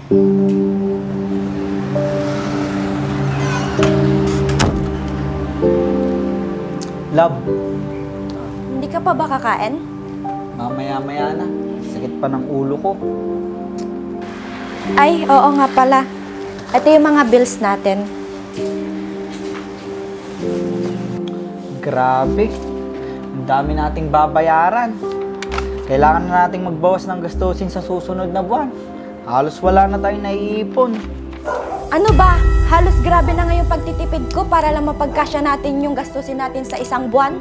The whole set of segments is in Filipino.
Love, Hindi ka pa ba kakain? mamaya-maya na. Sakit pa ng ulo ko. Ay, oo nga pala. Ito yung mga bills natin. Grabe. Ang dami nating babayaran. Kailangan na nating magbawas ng gastusin sa susunod na buwan. Halos wala na tayong naiipon. Ano ba? Halos grabe na ngayong pagtitipid ko para lang mapagkasya natin yung gastusin natin sa isang buwan.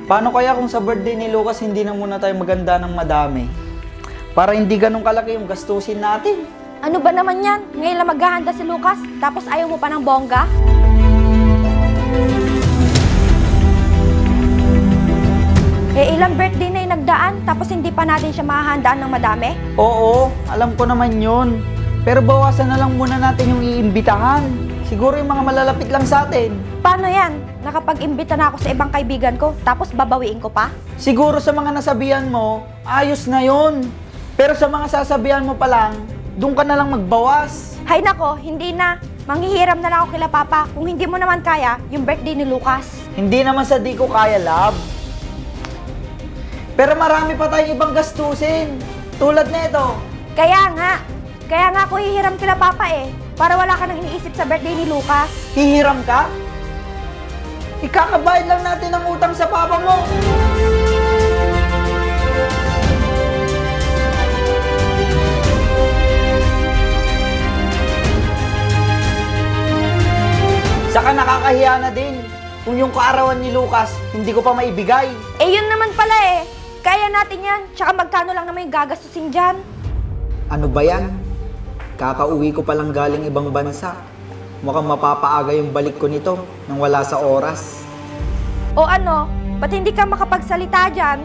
Paano kaya kung sa birthday ni Lucas hindi na muna tayo maganda ng madami? Para hindi ganun kalaki yung gastusin natin. Ano ba naman yan? Ngayon lang maghahanda si Lucas, tapos ayaw mo pa ng bongga? Eh, ilang birthday na yung nagdaan, tapos hindi pa natin siya mahahandaan ng madami? Oo, alam ko naman yun. Pero bawasan na lang muna natin yung iimbitahan. Siguro yung mga malalapit lang sa atin. Paano yan? Nakapag-imbita na ako sa ibang kaibigan ko, tapos babawiin ko pa? Siguro sa mga nasabihan mo, ayos na yun. Pero sa mga sasabihan mo pa lang, doon ka na lang magbawas. Hay nako, hindi na. Manghihiram na lang ako kila Papa kung hindi mo naman kaya yung birthday ni Lucas. Hindi naman sa di ko kaya, love. Pero marami pa tayong ibang gastusin. Tulad na ito. Kaya nga ako hihiram kila Papa eh. Para wala ka nang iniisip sa birthday ni Lucas. Hihiram ka? Ikakabayad lang natin ang utang sa papa mo. Saka nakakahiya na din kung yung kaarawan ni Lucas hindi ko pa maibigay. Eh yun naman pala eh. Kaya natin yan. Tsaka magkano lang naman yung gagastusin dyan. Ano ba yan? Kakauwi ko palang galing ibang bansa. Mukhang mapapaaga yung balik ko nito nang wala sa oras. O ano? Ba't hindi ka makapagsalita dyan?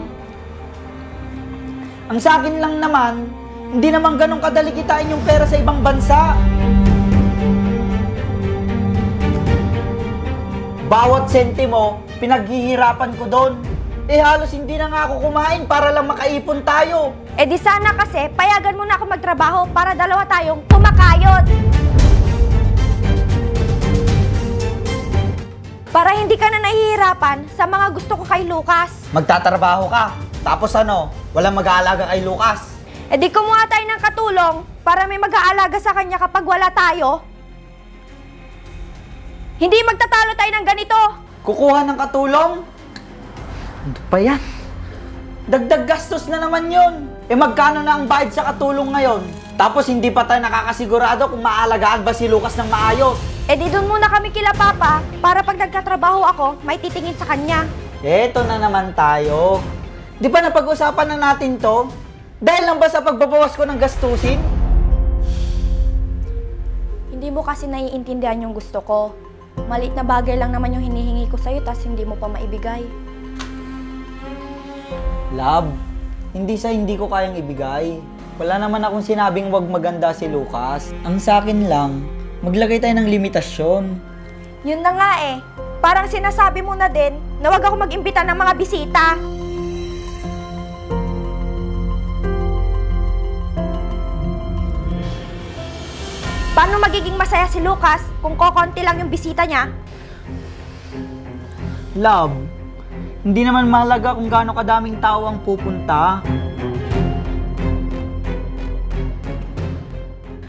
Ang sa akin lang naman, hindi naman ganun kadali kitain yung pera sa ibang bansa. Bawat sentimo, pinaghihirapan ko doon. Eh halos hindi na nga ako kumain para lang makaipon tayo. Eh di sana kasi payagan mo na ako magtrabaho para dalawa tayong kumakayod. Para hindi ka na nahihirapan sa mga gusto ko kay Lucas. Magtatrabaho ka, tapos ano, walang mag-aalaga kay Lucas. Eh di kumuha tayo ng katulong para may mag-aalaga sa kanya kapag wala tayo. Hindi magtatalo tayo ng ganito. Kukuha ng katulong? Ano pa yan? Dagdag gastos na naman yun. Eh magkano na ang bayad sa katulong ngayon? Tapos hindi pa tayo nakakasigurado kung maalagaan ba si Lucas ng maayos. Eh di doon muna kami kila Papa para pag nagkatrabaho ako, may titingin sa kanya. Eto na naman tayo. Di ba napag-usapan na natin to? Dahil lang ba sa pagbabawas ko ng gastusin? Hindi mo kasi naiintindihan yung gusto ko. Maliit na bagay lang naman yung hinihingi ko sa'yo, tas hindi mo pa maibigay. Love, hindi ko kayang ibigay. Wala naman akong sinabing wag maganda si Lucas. Ang sa akin lang, maglagay tayo ng limitasyon. Yun na nga eh. Parang sinasabi mo na din na wag ako mag-imbita ng mga bisita. Paano magiging masaya si Lucas kung kokonti lang yung bisita niya? Love, hindi naman mahalaga kung gaano kadaming tao ang pupunta.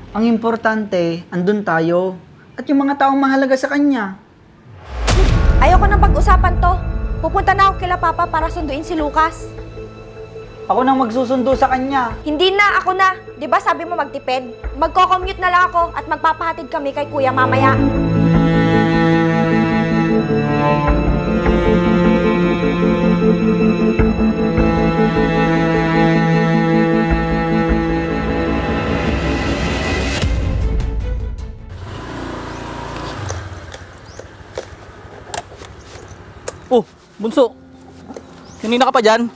Ang importante, andun tayo. At yung mga taong mahalaga sa kanya. Ayoko nang pag-usapan to. Pupunta na ako kila Papa para sunduin si Lucas. Ako nang magsusundo sa kanya. Hindi na, ako na. Di ba sabi mo magtipid? Magko-commute na lang ako at magpapahatid kami kay Kuya mamaya. Oh, Bunso. Kanina ka pa dyan?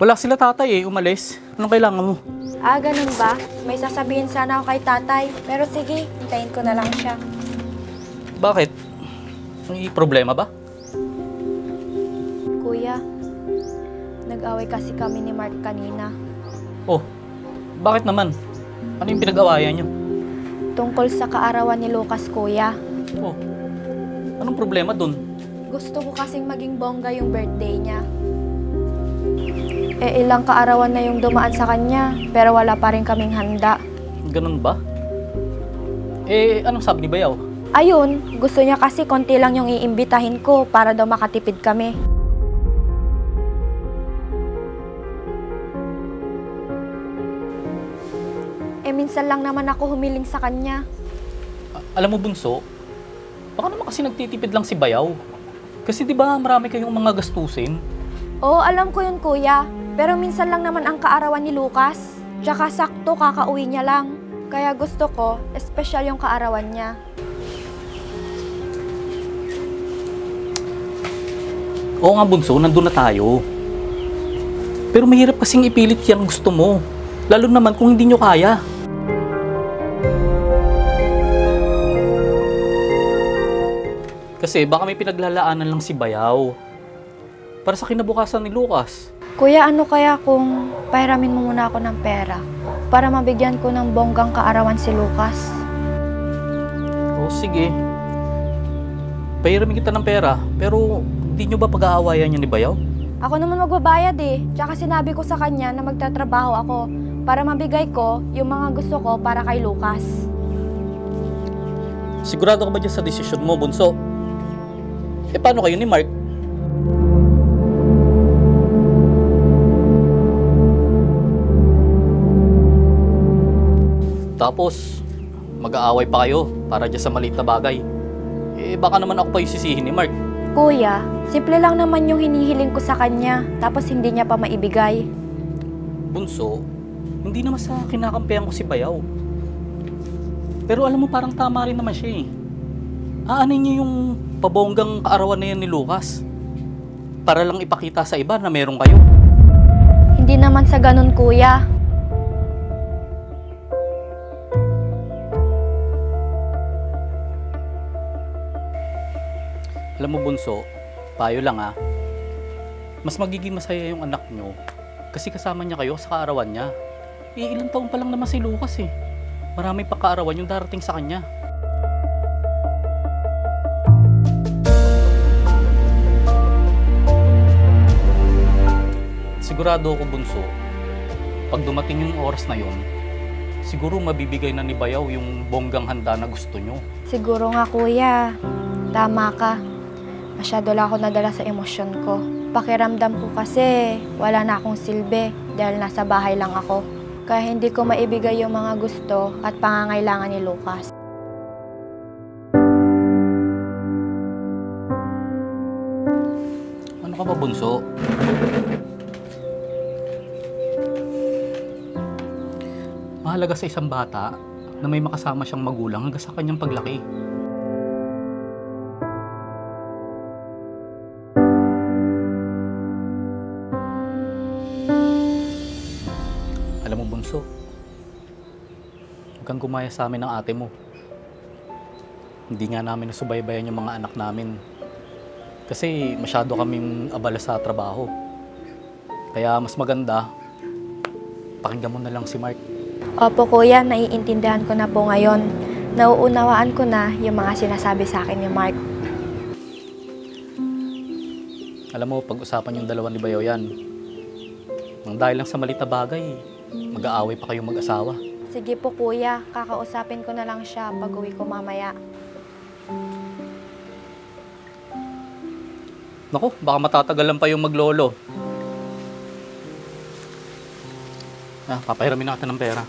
Wala sila tatay eh, umalis. Anong kailangan mo? Ah, ganun ba? May sasabihin sana ako kay tatay. Pero sige, hintayin ko na lang siya. Bakit? May problema ba? Kuya, Nag-away kasi kami ni Mark kanina. Oh, bakit naman? Ano yung pinag-awayan nyo? Tungkol sa kaarawan ni Lucas, kuya. Oh, anong problema dun? Gusto ko kasing maging bongga yung birthday niya. Ilang kaarawan na yung dumaan sa kanya, pero wala pa rin kaming handa. Ganun ba? Anong sabi ni Bayaw? Ayun, gusto niya kasi konti lang yung iimbitahin ko para daw makatipid kami. Minsan lang naman ako humiling sa kanya. Alam mo, Bunso, baka naman kasi nagtitipid lang si Bayaw. Kasi di ba marami kayong mga gastusin? Oo, alam ko yun, kuya. Pero minsan lang naman ang kaarawan ni Lucas. Tsaka sakto kakauwi niya lang. Kaya gusto ko, espesyal yung kaarawan niya. Oo nga, Bunso, nandun na tayo. Pero mahirap kasing ipilit yung gusto mo. Lalo naman kung hindi nyo kaya. Kasi baka may pinaglalaanan lang si Bayaw para sa kinabukasan ni Lucas. Kuya, ano kaya kung pahiramin mo muna ako ng pera para mabigyan ko ng bonggang kaarawan si Lucas? Oo, sige. Pahiramin kita ng pera, pero hindi nyo ba pag-aawayan niya ni Bayaw? Ako naman magbabayad eh. Tsaka sinabi ko sa kanya na magtatrabaho ako para mabigay ko yung mga gusto ko para kay Lucas. Sigurado ka ba dyan sa desisyon mo, Bunso? Paano kayo ni Mark? Tapos, mag-aaway pa kayo para dyan sa maliit na bagay. Baka naman ako pa yung sisihin ni Mark. Kuya, simple lang naman yung hinihiling ko sa kanya, tapos hindi niya pa maibigay. Bunso, hindi naman sa kinakampihan ko si Bayaw. Pero alam mo, parang tama rin naman siya eh. Aanin niyo yung pabonggang kaarawan na yan ni Lucas para lang ipakita sa iba na meron kayo. Hindi naman sa ganun, kuya. Alam mo, Bunso, payo lang ah. Mas magiging masaya yung anak nyo kasi kasama niya kayo sa kaarawan niya. Ilang taon pa lang naman si Lucas eh. Marami pa kaarawan yung darating sa kanya. Sigurado ako, Bunso, pag dumating yung oras na yon, siguro mabibigay na ni Bayaw yung bonggang handa na gusto nyo. Siguro nga, kuya. Tama ka. Masyado lang ako nadala sa emosyon ko. Pakiramdam ko kasi wala na akong silbi dahil nasa bahay lang ako. Kaya hindi ko maibigay yung mga gusto at pangangailangan ni Lucas. Ano ka ba, Bunso? Mahalaga sa isang bata na may makasama siyang magulang hanggang sa kanyang paglaki. Alam mo, Bunso, huwag kang gumaya sa amin ng ate mo. Hindi nga namin nasubaybayan yung mga anak namin. Kasi masyado kaming abala sa trabaho. Kaya mas maganda, pakinggan mo na lang si Mark. Opo, kuya. Naiintindihan ko na po ngayon. Nauunawaan ko na yung mga sinasabi sa akin ni Mark. Alam mo, pag-usapan yung dalawa ni Bayaw yan. Nang dahil lang sa maliit na bagay, mag-aaway pa kayong mag-asawa. Sige po, kuya. Kakausapin ko na lang siya pag uwi ko mamaya. Naku, baka matatagalan pa yung maglolo. Papahiramin na kita ng pera.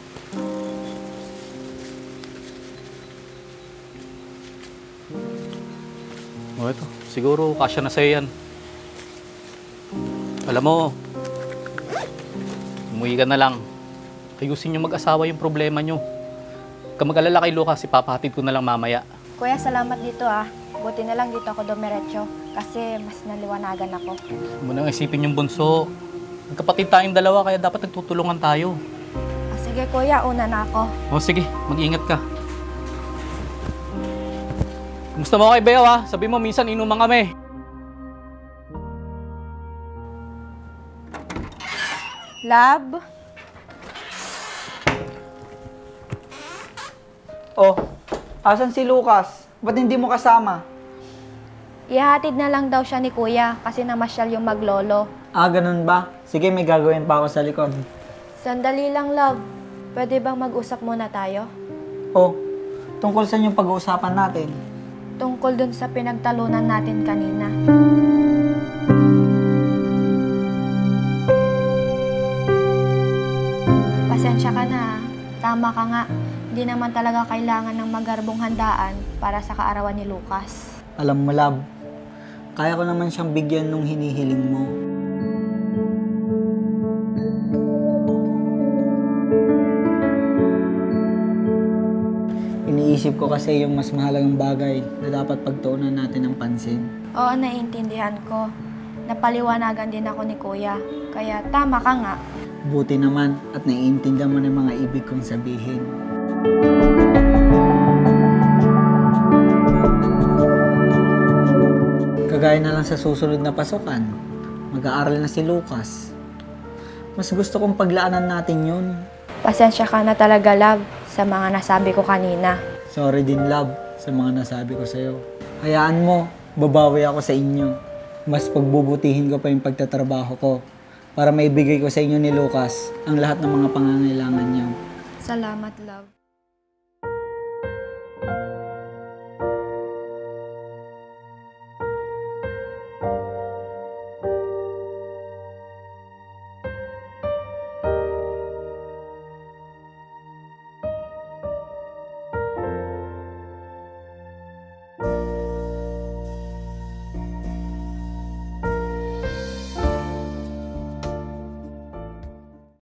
O ito, siguro kasya na sa'yo yan. Alam mo, umuwi ka na lang. Ayusin nyo mag-asawa yung problema nyo. Huwag ka mag-alala kay Lucas, ipapahatid ko na lang mamaya. Kuya, salamat dito ah. Buti na lang dito ako dumiretso kasi mas naliwanagan ako. Huwag mo nang isipin yung Bunso. Magkapatid tayong dalawa kaya dapat nagtutulungan tayo. Sige kuya, una na ako. O sige, mag-ingat ka. Kumusta mo kay Beo ha? Sabi mo minsan inuman kami. Love? Oh, asan si Lucas? Ba't hindi mo kasama? Ihahatid na lang daw siya ni Kuya kasi namasyal yung maglolo. Ah, ganun ba? Sige, may gagawin pa ako sa likod. Sandali lang, love. Pwede bang mag-usap muna tayo? Oh, tungkol saan yung pag-uusapan natin? Tungkol dun sa pinagtalunan natin kanina. Pasensya ka na. Tama ka nga. Hindi naman talaga kailangan ng magarbong handaan para sa kaarawan ni Lucas. Alam mo, love, kaya ko naman siyang bigyan nung hinihiling mo. Iniisip ko kasi yung mas mahalagang bagay na dapat pagtuunan natin ng pansin. Oo, naiintindihan ko. Napaliwanagan din ako ni Kuya. Kaya tama ka nga. Buti naman at naiintindihan mo na yung mga ibig kong sabihin. Kagaya na lang sa susunod na pasukan, mag-aaral na si Lucas. Mas gusto kong paglaanan natin yun. Pasensya ka na talaga, love, sa mga nasabi ko kanina. Sorry din, love, sa mga nasabi ko sa'yo. Hayaan mo, babawi ako sa inyo. Mas pagbubutihin ko pa yung pagtatrabaho ko para maibigay ko sa inyo ni Lucas ang lahat ng mga pangangailangan niyo. Salamat, love.